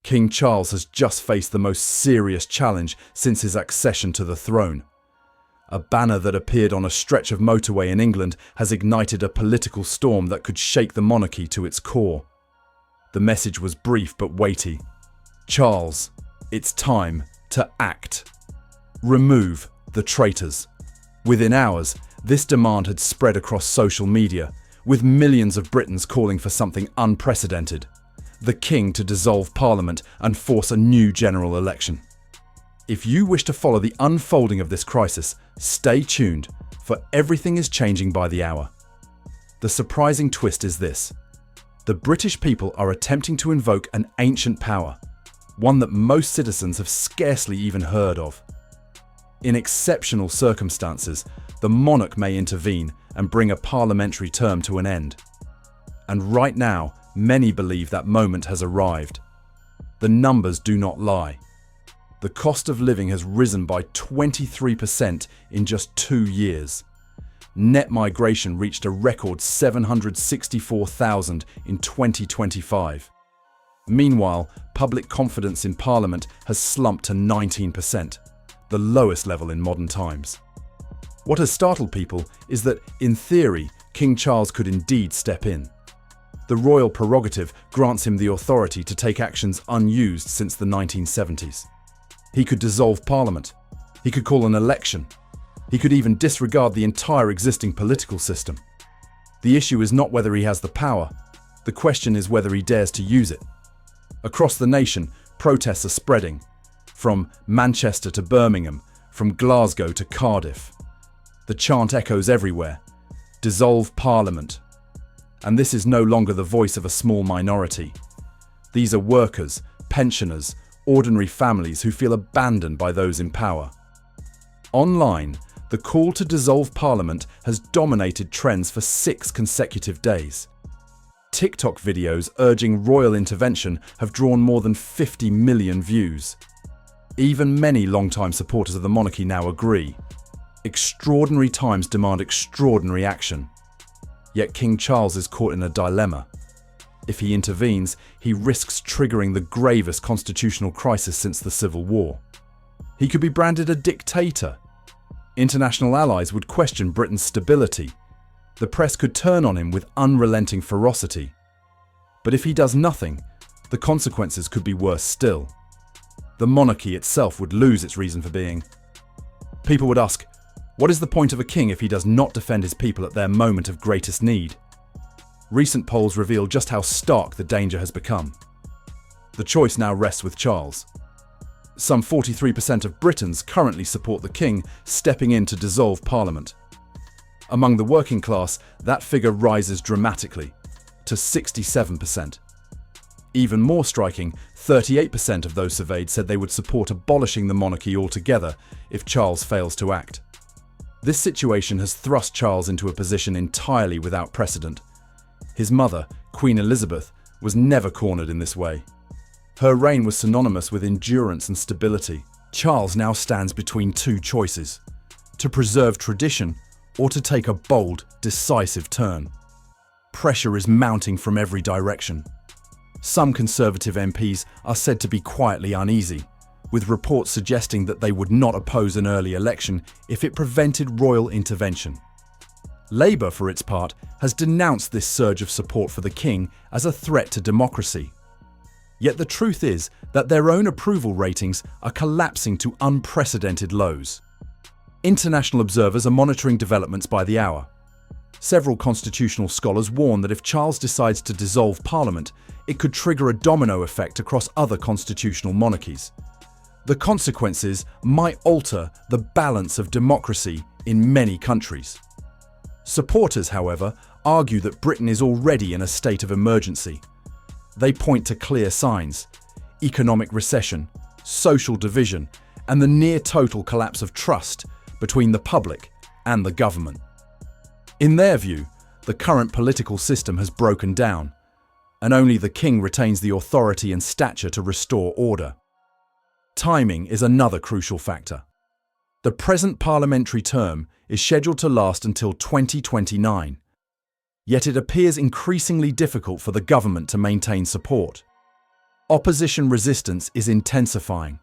King Charles has just faced the most serious challenge since his accession to the throne. A banner that appeared on a stretch of motorway in England has ignited a political storm that could shake the monarchy to its core. The message was brief but weighty. Charles, it's time to act. Remove the traitors. Within hours, this demand had spread across social media, with millions of Britons calling for something unprecedented: the King to dissolve Parliament and force a new general election. If you wish to follow the unfolding of this crisis, stay tuned, for everything is changing by the hour. The surprising twist is this: the British people are attempting to invoke an ancient power, one that most citizens have scarcely even heard of. In exceptional circumstances, the monarch may intervene and bring a parliamentary term to an end. And right now, many believe that moment has arrived. The numbers do not lie. The cost of living has risen by 23% in just 2 years. Net migration reached a record 764,000 in 2025. Meanwhile, public confidence in Parliament has slumped to 19%, the lowest level in modern times. What has startled people is that, in theory, King Charles could indeed step in. The royal prerogative grants him the authority to take actions unused since the 1970s. He could dissolve Parliament. He could call an election. He could even disregard the entire existing political system. The issue is not whether he has the power. The question is whether he dares to use it. Across the nation, protests are spreading, from Manchester to Birmingham, from Glasgow to Cardiff. The chant echoes everywhere: dissolve Parliament. And this is no longer the voice of a small minority. These are workers, pensioners, ordinary families who feel abandoned by those in power. Online, the call to dissolve Parliament has dominated trends for 6 consecutive days. TikTok videos urging royal intervention have drawn more than 50 million views. Even many long-time supporters of the monarchy now agree. Extraordinary times demand extraordinary action. Yet King Charles is caught in a dilemma. If he intervenes, he risks triggering the gravest constitutional crisis since the Civil War. He could be branded a dictator. International allies would question Britain's stability. The press could turn on him with unrelenting ferocity. But if he does nothing, the consequences could be worse still. The monarchy itself would lose its reason for being. People would ask, what is the point of a king if he does not defend his people at their moment of greatest need? Recent polls reveal just how stark the danger has become. The choice now rests with Charles. Some 43% of Britons currently support the king stepping in to dissolve Parliament. Among the working class, that figure rises dramatically, to 67%. Even more striking, 38% of those surveyed said they would support abolishing the monarchy altogether if Charles fails to act. This situation has thrust Charles into a position entirely without precedent. His mother, Queen Elizabeth, was never cornered in this way. Her reign was synonymous with endurance and stability. Charles now stands between 2 choices: to preserve tradition or to take a bold, decisive turn. Pressure is mounting from every direction. Some Conservative MPs are said to be quietly uneasy, with reports suggesting that they would not oppose an early election if it prevented royal intervention. Labour, for its part, has denounced this surge of support for the king as a threat to democracy. Yet the truth is that their own approval ratings are collapsing to unprecedented lows. International observers are monitoring developments by the hour. Several constitutional scholars warn that if Charles decides to dissolve Parliament, it could trigger a domino effect across other constitutional monarchies. The consequences might alter the balance of democracy in many countries. Supporters, however, argue that Britain is already in a state of emergency. They point to clear signs: economic recession, social division, and the near-total collapse of trust between the public and the government. In their view, the current political system has broken down, and only the king retains the authority and stature to restore order. Timing is another crucial factor. The present parliamentary term is scheduled to last until 2029, yet it appears increasingly difficult for the government to maintain support. Opposition resistance is intensifying.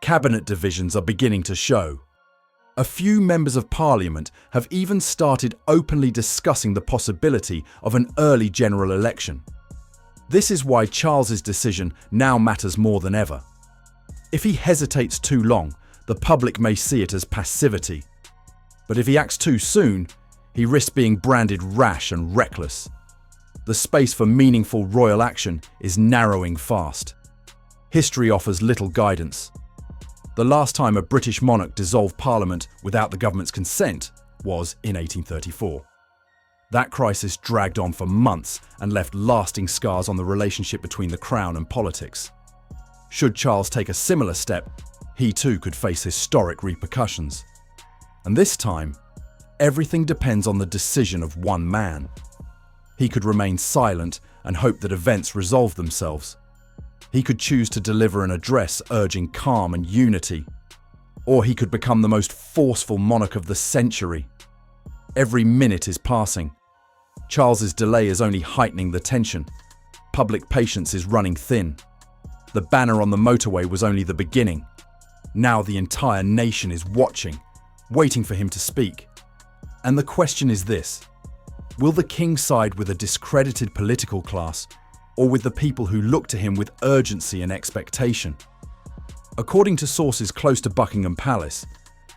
Cabinet divisions are beginning to show. A few members of parliament have even started openly discussing the possibility of an early general election. This is why Charles's decision now matters more than ever. If he hesitates too long, the public may see it as passivity. But if he acts too soon, he risks being branded rash and reckless. The space for meaningful royal action is narrowing fast. History offers little guidance. The last time a British monarch dissolved Parliament without the government's consent was in 1834. That crisis dragged on for months and left lasting scars on the relationship between the Crown and politics. Should Charles take a similar step, he too could face historic repercussions. And this time, everything depends on the decision of one man. He could remain silent and hope that events resolve themselves. He could choose to deliver an address urging calm and unity. Or he could become the most forceful monarch of the century. Every minute is passing. Charles's delay is only heightening the tension. Public patience is running thin. The banner on the motorway was only the beginning. Now the entire nation is watching, waiting for him to speak. And the question is this: will the king side with a discredited political class, or with the people who look to him with urgency and expectation? According to sources close to Buckingham Palace,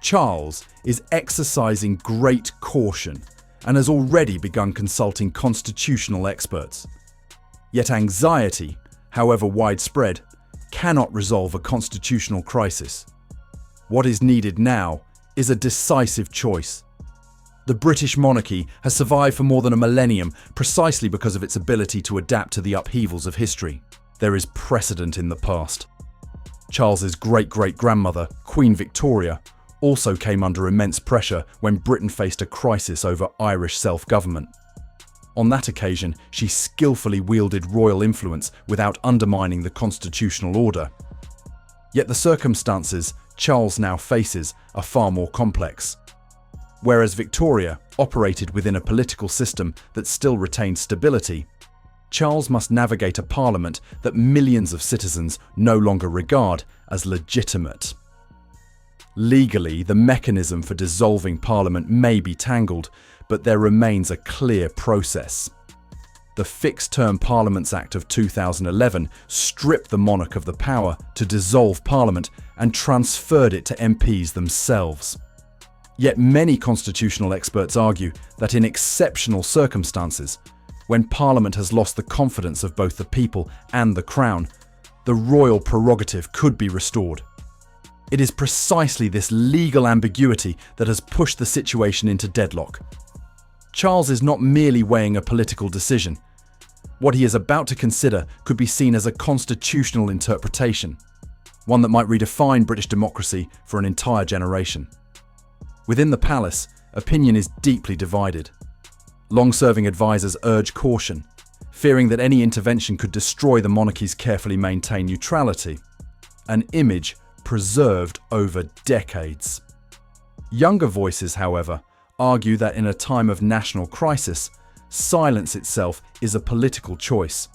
Charles is exercising great caution and has already begun consulting constitutional experts. Yet anxiety, however widespread, cannot resolve a constitutional crisis. What is needed now is a decisive choice. The British monarchy has survived for more than a millennium precisely because of its ability to adapt to the upheavals of history. There is precedent in the past. Charles's great-great-grandmother, Queen Victoria, also came under immense pressure when Britain faced a crisis over Irish self-government. On that occasion, she skillfully wielded royal influence without undermining the constitutional order. Yet the circumstances Charles now faces are far more complex. Whereas Victoria operated within a political system that still retained stability, Charles must navigate a parliament that millions of citizens no longer regard as legitimate. Legally, the mechanism for dissolving parliament may be tangled, but there remains a clear process. The Fixed-Term Parliaments Act of 2011 stripped the monarch of the power to dissolve parliament and transferred it to MPs themselves. Yet many constitutional experts argue that in exceptional circumstances, when Parliament has lost the confidence of both the people and the Crown, the royal prerogative could be restored. It is precisely this legal ambiguity that has pushed the situation into deadlock. Charles is not merely weighing a political decision. What he is about to consider could be seen as a constitutional interpretation, one that might redefine British democracy for an entire generation. Within the palace, opinion is deeply divided. Long-serving advisors urge caution, fearing that any intervention could destroy the monarchy's carefully maintained neutrality, an image preserved over decades. Younger voices, however, argue that in a time of national crisis, silence itself is a political choice,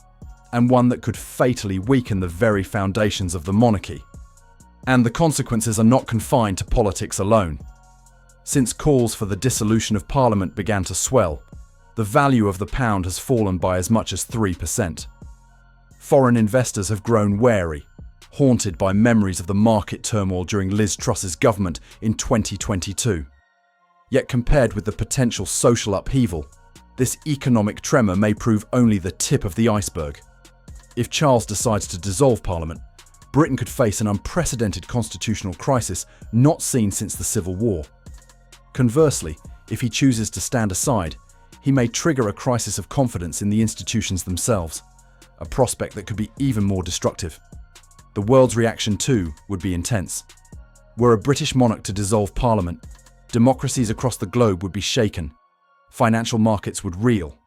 and one that could fatally weaken the very foundations of the monarchy. And the consequences are not confined to politics alone. Since calls for the dissolution of Parliament began to swell, the value of the pound has fallen by as much as 3%. Foreign investors have grown wary, haunted by memories of the market turmoil during Liz Truss's government in 2022. Yet compared with the potential social upheaval, this economic tremor may prove only the tip of the iceberg. If Charles decides to dissolve Parliament, Britain could face an unprecedented constitutional crisis not seen since the Civil War. Conversely, if he chooses to stand aside, he may trigger a crisis of confidence in the institutions themselves, a prospect that could be even more destructive. The world's reaction too would be intense. Were a British monarch to dissolve Parliament, democracies across the globe would be shaken, financial markets would reel,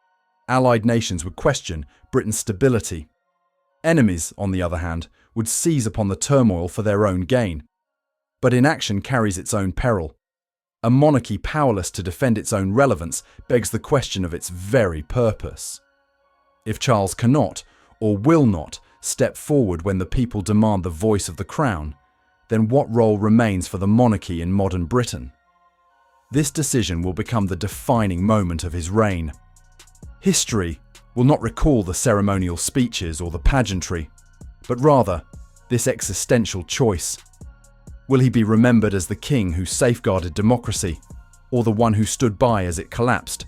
allied nations would question Britain's stability. Enemies, on the other hand, would seize upon the turmoil for their own gain. But inaction carries its own peril. A monarchy powerless to defend its own relevance begs the question of its very purpose. If Charles cannot, or will not, step forward when the people demand the voice of the crown, then what role remains for the monarchy in modern Britain? This decision will become the defining moment of his reign. History will not recall the ceremonial speeches or the pageantry, but rather this existential choice. Will he be remembered as the king who safeguarded democracy, or the one who stood by as it collapsed?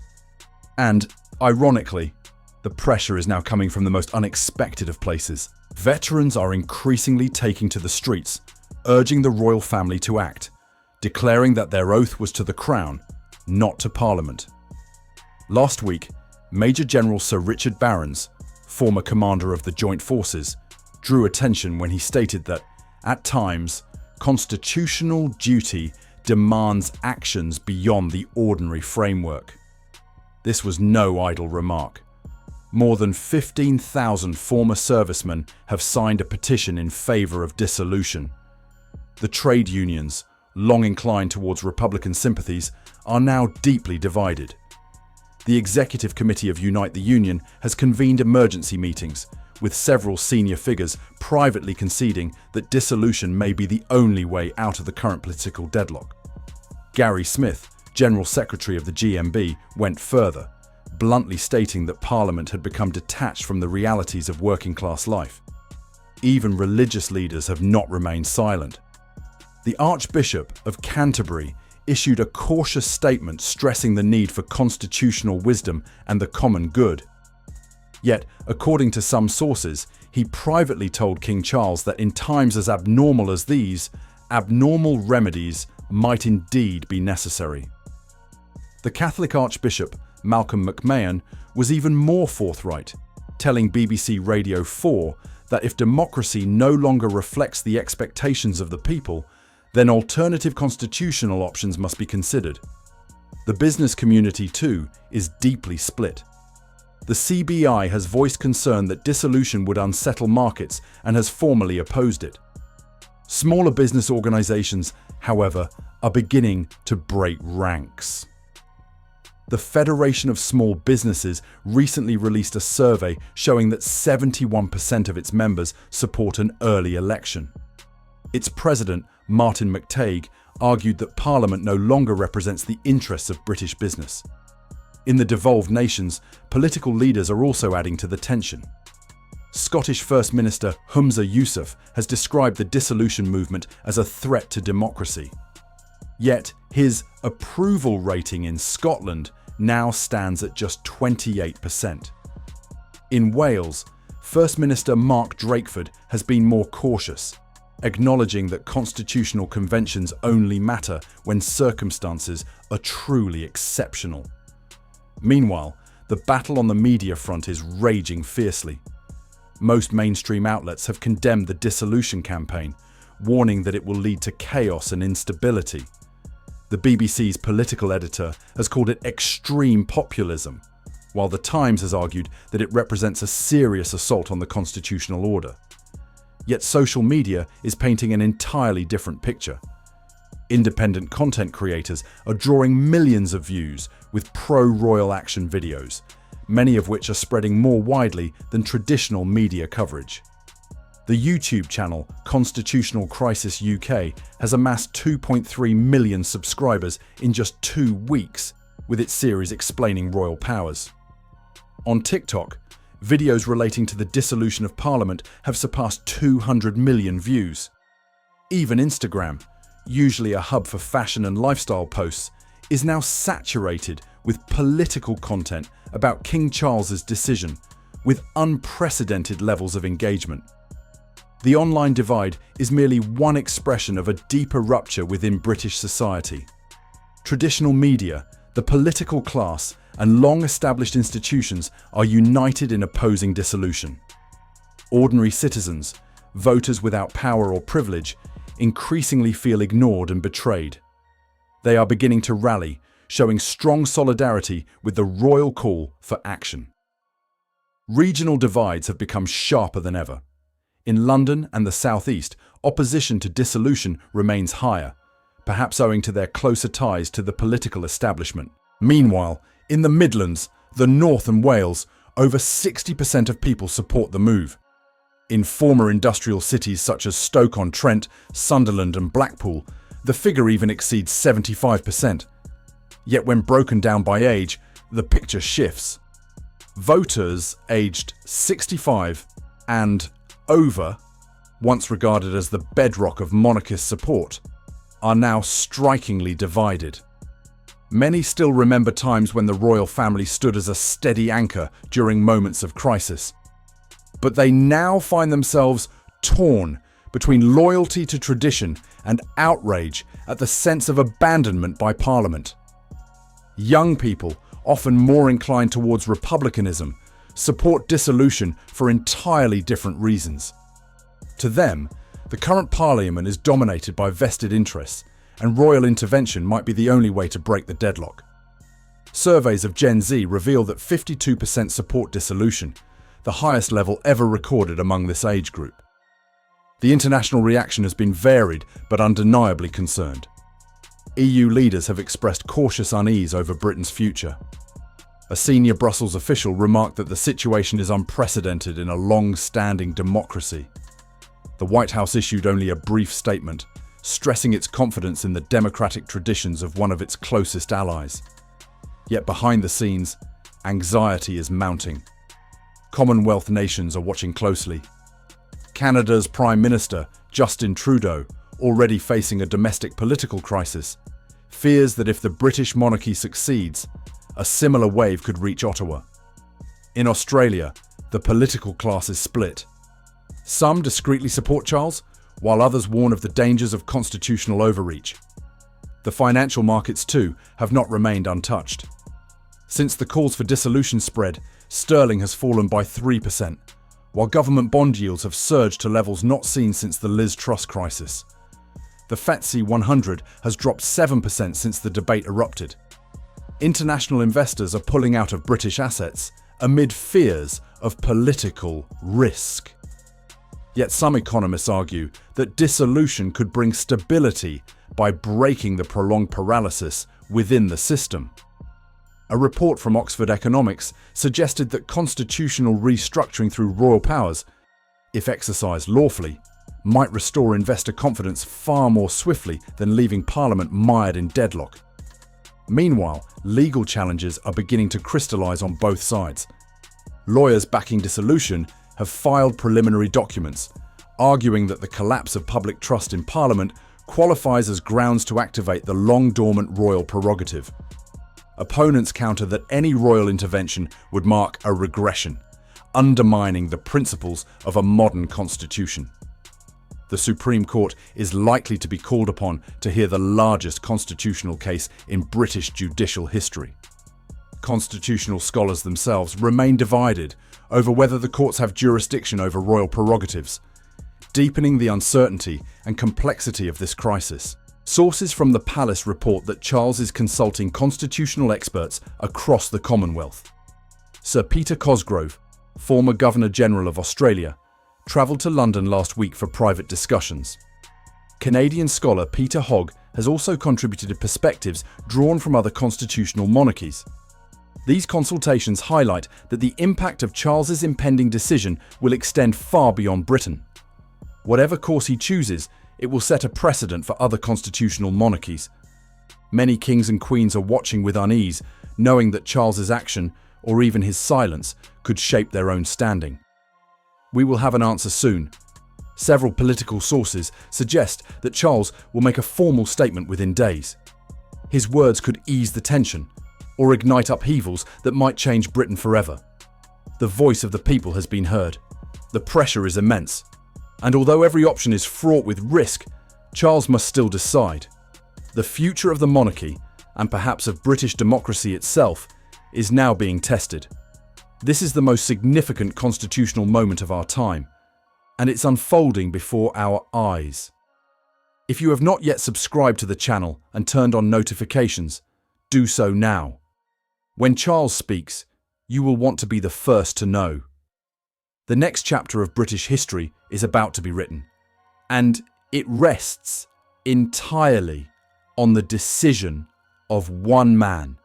And, ironically, the pressure is now coming from the most unexpected of places. Veterans are increasingly taking to the streets, urging the royal family to act, declaring that their oath was to the crown, not to Parliament. Last week, Major General Sir Richard Barrons, former commander of the Joint Forces, drew attention when he stated that, at times, constitutional duty demands actions beyond the ordinary framework. This was no idle remark. More than 15,000 former servicemen have signed a petition in favour of dissolution. The trade unions, long inclined towards Republican sympathies, are now deeply divided. The Executive Committee of Unite the Union has convened emergency meetings, with several senior figures privately conceding that dissolution may be the only way out of the current political deadlock. Gary Smith, General Secretary of the GMB, went further, bluntly stating that Parliament had become detached from the realities of working-class life. Even religious leaders have not remained silent. The Archbishop of Canterbury issued a cautious statement stressing the need for constitutional wisdom and the common good. Yet, according to some sources, he privately told King Charles that in times as abnormal as these, abnormal remedies might indeed be necessary. The Catholic Archbishop, Malcolm McMahon, was even more forthright, telling BBC Radio 4 that if democracy no longer reflects the expectations of the people, then alternative constitutional options must be considered. The business community, too, is deeply split. The CBI has voiced concern that dissolution would unsettle markets and has formally opposed it. Smaller business organisations, however, are beginning to break ranks. The Federation of Small Businesses recently released a survey showing that 71% of its members support an early election. Its president, Martin McTague, argued that Parliament no longer represents the interests of British business. In the devolved nations, political leaders are also adding to the tension. Scottish First Minister Humza Yousaf has described the dissolution movement as a threat to democracy. Yet, his approval rating in Scotland now stands at just 28%. In Wales, First Minister Mark Drakeford has been more cautious, acknowledging that constitutional conventions only matter when circumstances are truly exceptional. Meanwhile, the battle on the media front is raging fiercely. Most mainstream outlets have condemned the dissolution campaign, warning that it will lead to chaos and instability. The BBC's political editor has called it extreme populism, while The Times has argued that it represents a serious assault on the constitutional order. Yet social media is painting an entirely different picture. Independent content creators are drawing millions of views with pro-royal action videos, many of which are spreading more widely than traditional media coverage. The YouTube channel Constitutional Crisis UK has amassed 2.3 million subscribers in just 2 weeks, with its series explaining royal powers. On TikTok, videos relating to the dissolution of Parliament have surpassed 200 million views. Even Instagram, usually a hub for fashion and lifestyle posts, is now saturated with political content about King Charles's decision, with unprecedented levels of engagement. The online divide is merely one expression of a deeper rupture within British society. Traditional media, the political class, and long-established institutions are united in opposing dissolution. Ordinary citizens, voters without power or privilege, increasingly feel ignored and betrayed. They are beginning to rally, showing strong solidarity with the royal call for action. Regional divides have become sharper than ever. In London and the South East, opposition to dissolution remains higher, perhaps owing to their closer ties to the political establishment. Meanwhile, in the Midlands, the North and Wales, over 60% of people support the move. In former industrial cities such as Stoke-on-Trent, Sunderland and Blackpool, the figure even exceeds 75%. Yet when broken down by age, the picture shifts. Voters aged 65 and over, once regarded as the bedrock of monarchist support, are now strikingly divided. Many still remember times when the royal family stood as a steady anchor during moments of crisis. But they now find themselves torn between loyalty to tradition and outrage at the sense of abandonment by Parliament. Young people, often more inclined towards republicanism, support dissolution for entirely different reasons. To them, the current Parliament is dominated by vested interests, and royal intervention might be the only way to break the deadlock. Surveys of Gen Z reveal that 52% support dissolution, the highest level ever recorded among this age group. The international reaction has been varied but undeniably concerned. EU leaders have expressed cautious unease over Britain's future. A senior Brussels official remarked that the situation is unprecedented in a long-standing democracy. The White House issued only a brief statement, stressing its confidence in the democratic traditions of one of its closest allies. Yet behind the scenes, anxiety is mounting. Commonwealth nations are watching closely. Canada's Prime Minister, Justin Trudeau, already facing a domestic political crisis, fears that if the British monarchy succeeds, a similar wave could reach Ottawa. In Australia, the political class is split. Some discreetly support Charles, while others warn of the dangers of constitutional overreach. The financial markets, too, have not remained untouched. Since the calls for dissolution spread, sterling has fallen by 3%, while government bond yields have surged to levels not seen since the Liz Truss crisis. The FTSE 100 has dropped 7% since the debate erupted. International investors are pulling out of British assets amid fears of political risk. Yet some economists argue that dissolution could bring stability by breaking the prolonged paralysis within the system. A report from Oxford Economics suggested that constitutional restructuring through royal powers, if exercised lawfully, might restore investor confidence far more swiftly than leaving Parliament mired in deadlock. Meanwhile, legal challenges are beginning to crystallise on both sides. Lawyers backing dissolution have filed preliminary documents, arguing that the collapse of public trust in Parliament qualifies as grounds to activate the long-dormant royal prerogative. Opponents counter that any royal intervention would mark a regression, undermining the principles of a modern constitution. The Supreme Court is likely to be called upon to hear the largest constitutional case in British judicial history. Constitutional scholars themselves remain divided over whether the courts have jurisdiction over royal prerogatives, deepening the uncertainty and complexity of this crisis. Sources from the palace report that Charles is consulting constitutional experts across the Commonwealth. Sir Peter Cosgrove, former Governor-General of Australia, travelled to London last week for private discussions. Canadian scholar Peter Hogg has also contributed perspectives drawn from other constitutional monarchies. These consultations highlight that the impact of Charles's impending decision will extend far beyond Britain. Whatever course he chooses, it will set a precedent for other constitutional monarchies. Many kings and queens are watching with unease, knowing that Charles's action, or even his silence, could shape their own standing. We will have an answer soon. Several political sources suggest that Charles will make a formal statement within days. His words could ease the tension, or ignite upheavals that might change Britain forever. The voice of the people has been heard. The pressure is immense. And although every option is fraught with risk, Charles must still decide. The future of the monarchy, and perhaps of British democracy itself, is now being tested. This is the most significant constitutional moment of our time, and it's unfolding before our eyes. If you have not yet subscribed to the channel and turned on notifications, do so now. When Charles speaks, you will want to be the first to know. The next chapter of British history is about to be written, and it rests entirely on the decision of one man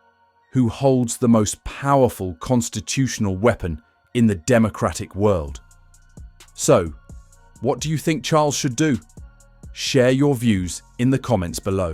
who holds the most powerful constitutional weapon in the democratic world. So, What do you think Charles should do? Share your views in the comments below.